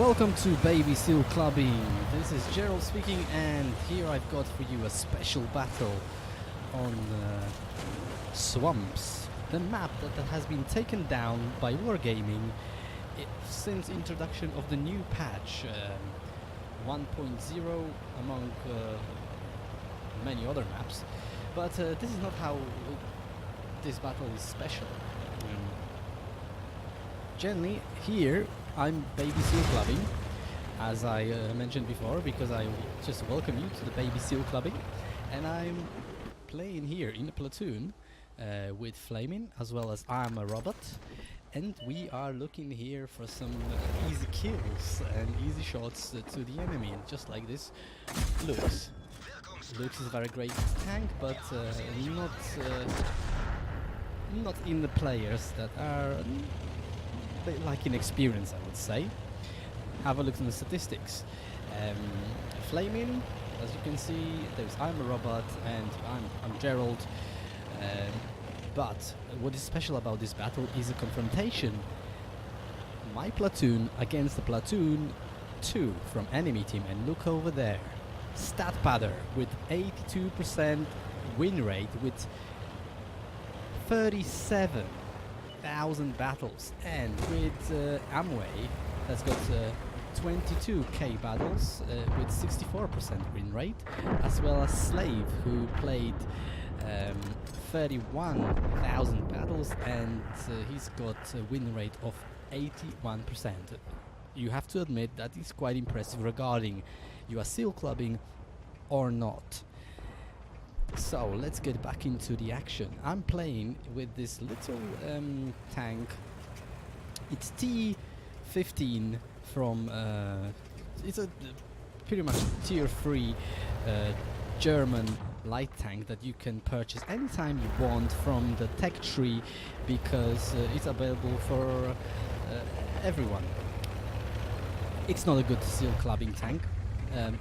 Welcome to Baby Sealclubbing. This is Gerald speaking, and here I've got for you a special battle on Swamps, the map that has been taken down by Wargaming since introduction of the new patch 1.0 among many other maps. But this is not how this battle is special. Generally, here I'm Baby Sealclubbing, as I mentioned before, because I just welcome you to the Baby Sealclubbing, and I'm playing here in a platoon with Flaming, as well as I'm a robot, and we are looking here for some easy kills and easy shots to the enemy, and just like this, Lux. Lux is a very great tank, but not in the players that are like in experience, I would say. Have a look at the statistics. Flaming, as you can see, I'm a robot and I'm Gerald. But what is special about this battle is a confrontation. My platoon against the platoon 2 from enemy team, and look over there. Stat padder with 82% win rate with 37,000 battles, and with Amway that's got 22k battles with 64% win rate, as well as Slave, who played 31,000 battles, and he's got a win rate of 81%. You have to admit that is quite impressive regarding you are Sealclubbing or not. So let's get back into the action. I'm playing with this little tank. It's T-15 from it's a pretty much tier 3 German light tank that you can purchase anytime you want from the tech tree, because it's available for everyone. It's not a good Sealclubbing tank,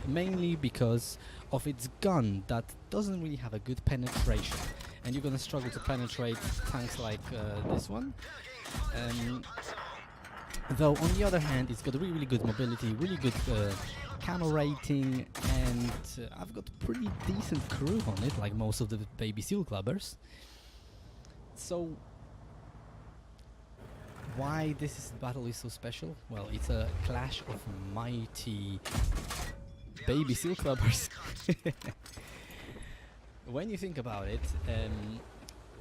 mainly because of its gun that doesn't really have a good penetration, and you're gonna struggle to penetrate tanks like this one. Though on the other hand, it's got really good mobility, really good camo rating, and I've got pretty decent crew on it, like most of the Baby Sealclubbers. So why this battle is so special? Well, it's a clash of mighty Baby Sealclubbers. When you think about it,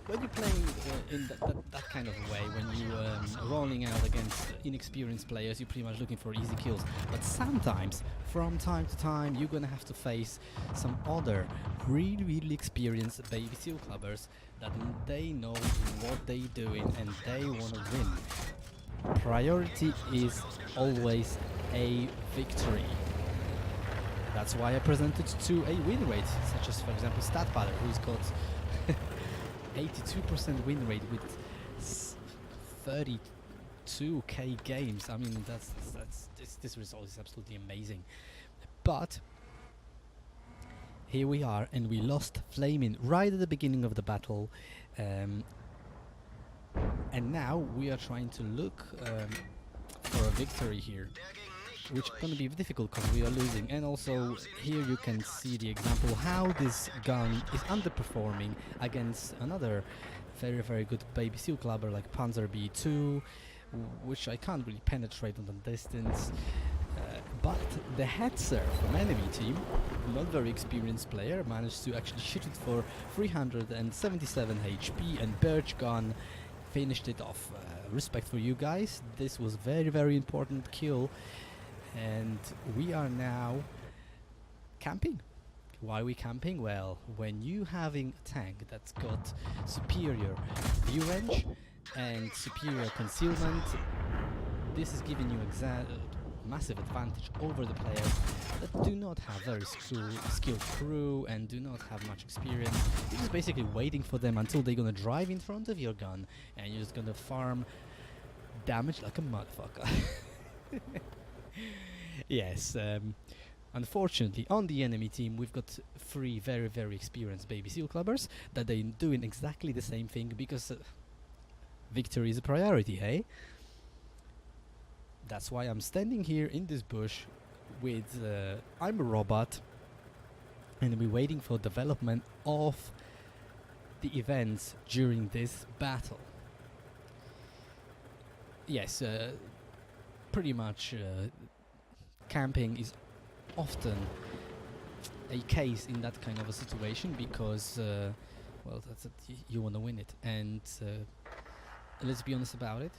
when you're playing in that kind of way, when you're rolling out against inexperienced players, you're pretty much looking for easy kills. But sometimes, from time to time, you're gonna have to face some other really experienced Baby Sealclubbers that they know what they're doing and they wanna win. Priority is always a victory. That's why I presented to a win rate, such as, for example, Statpadder, who's got 82% win rate with 32k games. I mean, this result is absolutely amazing. But here we are, and we lost Flaming right at the beginning of the battle, and now we are trying to look for a victory here, which is going to be difficult because we are losing. And also here you can see the example how this gun is underperforming against another very good Baby Sealclubber like Panzer B2, which I can't really penetrate on the distance. But the Hetzer from enemy team, not very experienced player, managed to actually shoot it for 377 HP, and Birch Gun finished it off. Respect for you guys, this was very important kill. And we are now camping. Why are we camping? Well, when you having a tank that's got superior view range and superior concealment, this is giving you massive advantage over the players that do not have very skilled crew and do not have much experience. You're just basically waiting for them until they're gonna drive in front of your gun, and you're just gonna farm damage like a motherfucker. Yes, unfortunately on the enemy team we've got 3 very experienced Baby Sealclubbers that they're doing exactly the same thing, because victory is a priority, hey? That's why I'm standing here in this bush with I'm a robot, and we're waiting for development of the events during this battle. Yes, pretty much camping is often a case in that kind of a situation because well, that's it, you want to win it, and let's be honest about it,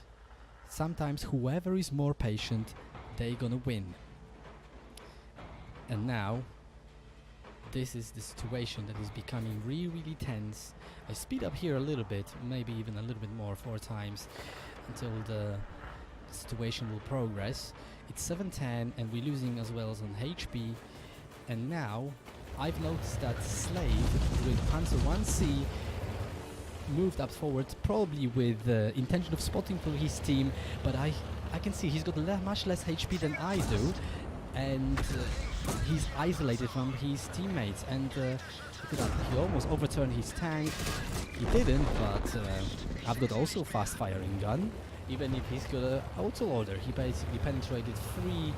sometimes whoever is more patient, they gonna win. And now this is the situation that is becoming really tense. I speed up here a little bit, maybe even a little bit more, 4 times, until the situation will progress. It's 7:10 and we're losing as well as on HP. And now I've noticed that Slave with Panzer 1C moved up forward, probably with the intention of spotting for his team, but I can see he's got much less HP than I do, and he's isolated from his teammates, and look at that, he almost overturned his tank. He didn't, but I've got also fast firing gun, even if he's got a autoloader. He basically penetrated 3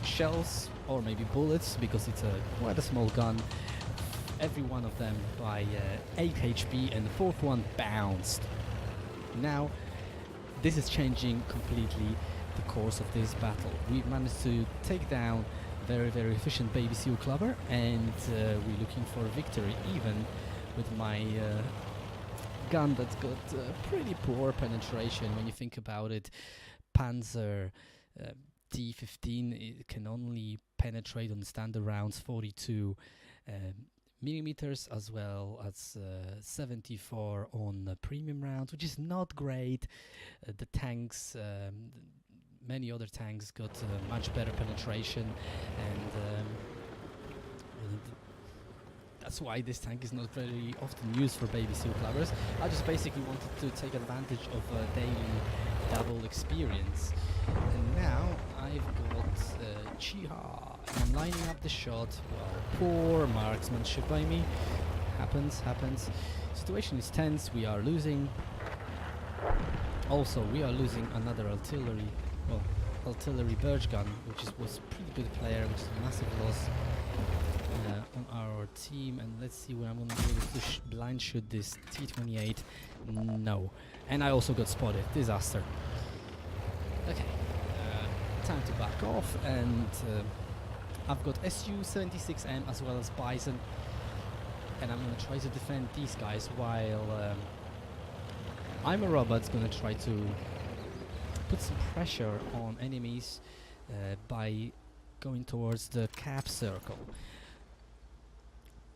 shells, or maybe bullets, because it's quite a small gun, every one of them by 8 HP, and the 4th one bounced. Now this is changing completely the course of this battle. We've managed to take down very efficient baby Sealclubber, and we're looking for a victory, even with my gun that's got pretty poor penetration when you think about it. Panzer T15, it can only penetrate on standard rounds 42 millimeters, as well as 74 on premium rounds, which is not great. The tanks, many other tanks got much better penetration, and that's why this tank is not very often used for baby Sealclubbers. I just basically wanted to take advantage of a daily double experience. And now I've got Chiha. I'm lining up the shot. Well, poor marksmanship by me. Happens. Situation is tense. We are losing. Also, we are losing another artillery birch gun, which was a pretty good player, which is a massive loss on our team. And let's see when I'm going to be able to blind shoot this T28. No. And I also got spotted. Disaster. Okay. Time to back off, and I've got SU-76M as well as Bison, and I'm going to try to defend these guys while I'm a robot's going to try to put some pressure on enemies by going towards the cap circle.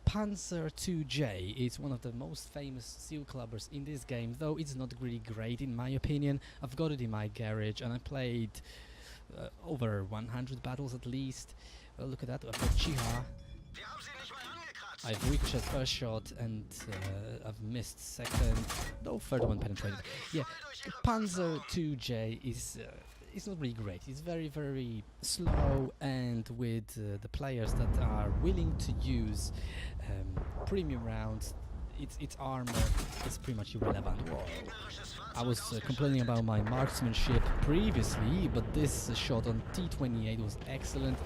Panzer 2J is one of the most famous Sealclubbers in this game, though it's not really great in my opinion. I've got it in my garage and I played over 100 battles at least. Well, look at that, I've got Chiha. I've ricocheted first shot and I've missed second, though third one penetrated. Yeah, Panzer 2J is not really great. It's very slow, and with the players that are willing to use premium rounds, its armor is pretty much irrelevant. Whoa. I was complaining about my marksmanship previously, but this shot on T28 was excellent.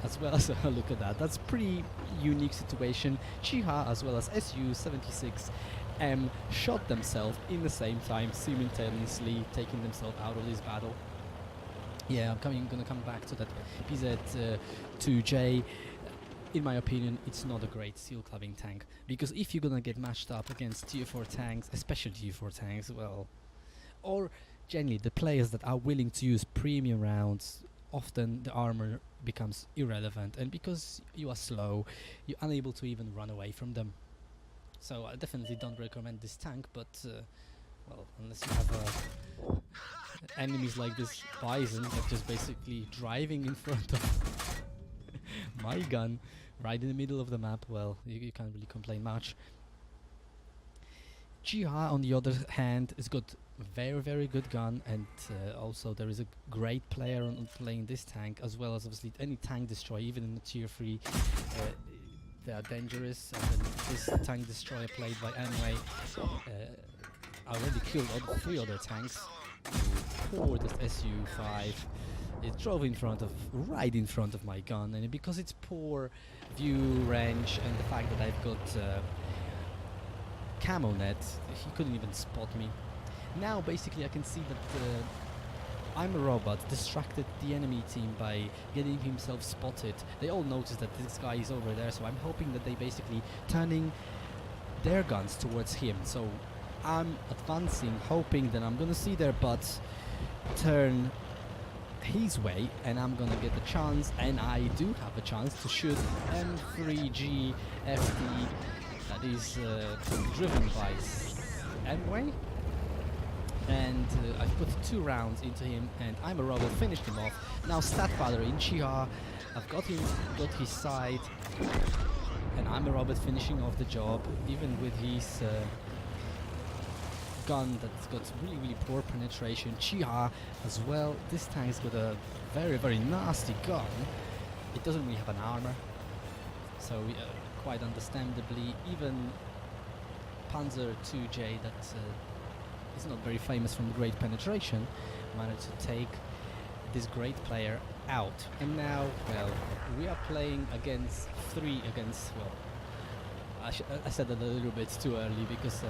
As well as look at that, that's pretty unique situation. Chiha as well as SU-76M shot themselves in the same time, simultaneously taking themselves out of this battle. Yeah, I'm gonna come back to that PZ-2J. In my opinion, it's not a great Sealclubbing tank, because if you're gonna get matched up against tier 4 tanks, especially tier 4 tanks, well, or generally the players that are willing to use premium rounds, often the armor becomes irrelevant, and because you are slow, you're unable to even run away from them. So I definitely don't recommend this tank, but well, unless you have enemies like this Bison that just basically driving in front of my gun right in the middle of the map, well, you can't really complain much. Chiha, on the other hand, has got very good gun, and also there is a great player on playing this tank, as well as obviously any tank destroyer, even in the tier 3 they are dangerous. And then this tank destroyer played by Anyway already killed all 3 other tanks, poor this SU-5. It drove right in front of my gun, and because it's poor view range and the fact that I've got camo net, he couldn't even spot me. Now basically I can see that I'm a robot distracted the enemy team by getting himself spotted. They all notice that this guy is over there, so I'm hoping that they basically turning their guns towards him. So I'm advancing, hoping that I'm gonna see their butts turn his way, and I'm gonna get the chance, and I do have a chance to shoot M3G FD that is driven by Amway, and I've put 2 rounds into him, and I'm a robot, finished him off. Now stat father in Chiha, I've got his side, and I'm a robot finishing off the job, even with his gun that's got really, really poor penetration. Chiha as well. This tank's got a very, very nasty gun. It doesn't really have an armor, so quite understandably, even Panzer 2J that is not very famous from great penetration managed to take this great player out. And now, well, we are playing against 3 against, well, I said that a little bit too early, because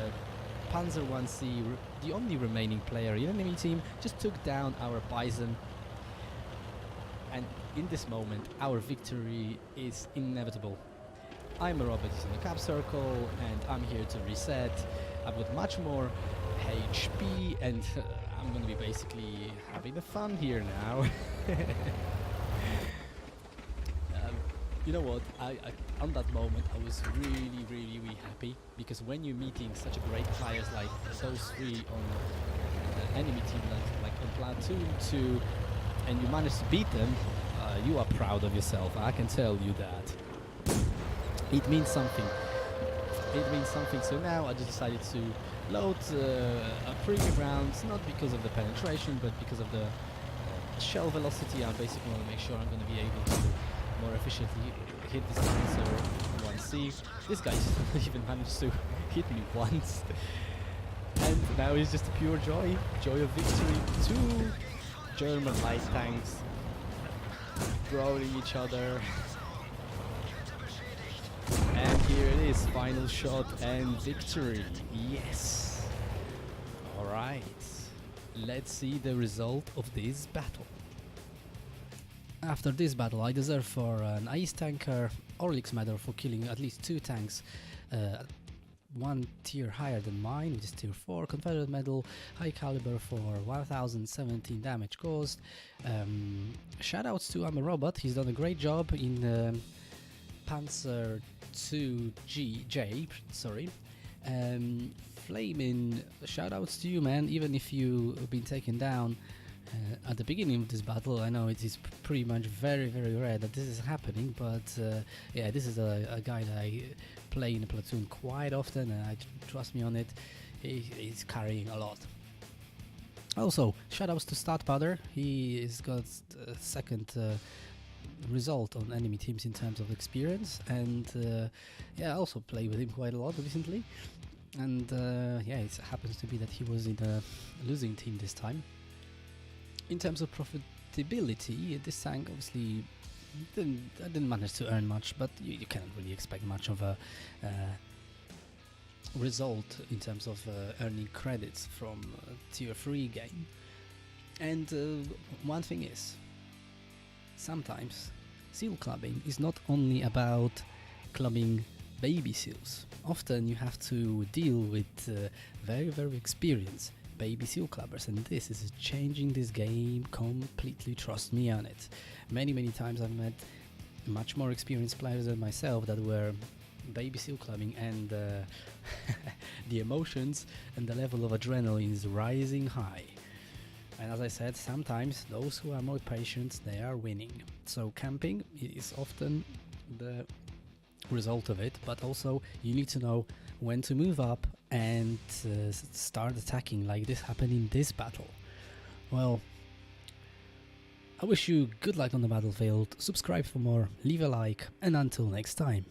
Panzer 1C, the only remaining player in the enemy team, just took down our Bison, and in this moment our victory is inevitable. I'm a robot in the cap circle, and I'm here to reset. I've got much more HP, and I'm gonna be basically having the fun here now. You know what, I on that moment I was really, really, really happy, because when you're meeting such a great players like those 3 on the enemy team, like on Platoon 2, and you manage to beat them, you are proud of yourself, I can tell you that. It means something. It means something. So now I just decided to load a premium rounds, not because of the penetration, but because of the shell velocity. I basically want to make sure I'm going to be able to more efficiently hit this Panzer 1C. This guy didn't even managed to hit me once. And now it's just a pure joy of victory. 2 German light tanks brawling each other. And here it is, final shot and victory. Yes. Alright. Let's see the result of this battle. After this battle, I deserve for an Ice Tanker Orlix medal for killing at least 2 tanks, 1 tier higher than mine, which is tier 4, Confederate medal, high caliber for 1017 damage caused. Shoutouts to I'm a Robot, he's done a great job in Panzer 2J, sorry. Flaming, shoutouts to you, man, even if you've been taken down at the beginning of this battle. I know it is pretty much very, very rare that this is happening, but yeah, this is a guy that I play in a platoon quite often, and trust me on it, he's carrying a lot. Also, shoutouts to Statpadder, he has got a second result on enemy teams in terms of experience, and yeah, I also play with him quite a lot recently, and yeah, it happens to be that he was in a losing team this time. In terms of profitability, this tank obviously didn't manage to earn much, but you cannot really expect much of a result in terms of earning credits from a tier 3 game. And one thing is, sometimes seal clubbing is not only about clubbing baby seals. Often you have to deal with very, very experienced baby seal clubbers, and this is changing this game completely, trust me on it. Many times I've met much more experienced players than myself that were baby seal clubbing, and the emotions and the level of adrenaline is rising high. And as I said, sometimes those who are more patient, they are winning. So camping is often the result of it, but also you need to know when to move up and start attacking, like this happened in this battle. Well, I wish you good luck on the battlefield, subscribe for more, leave a like, and until next time.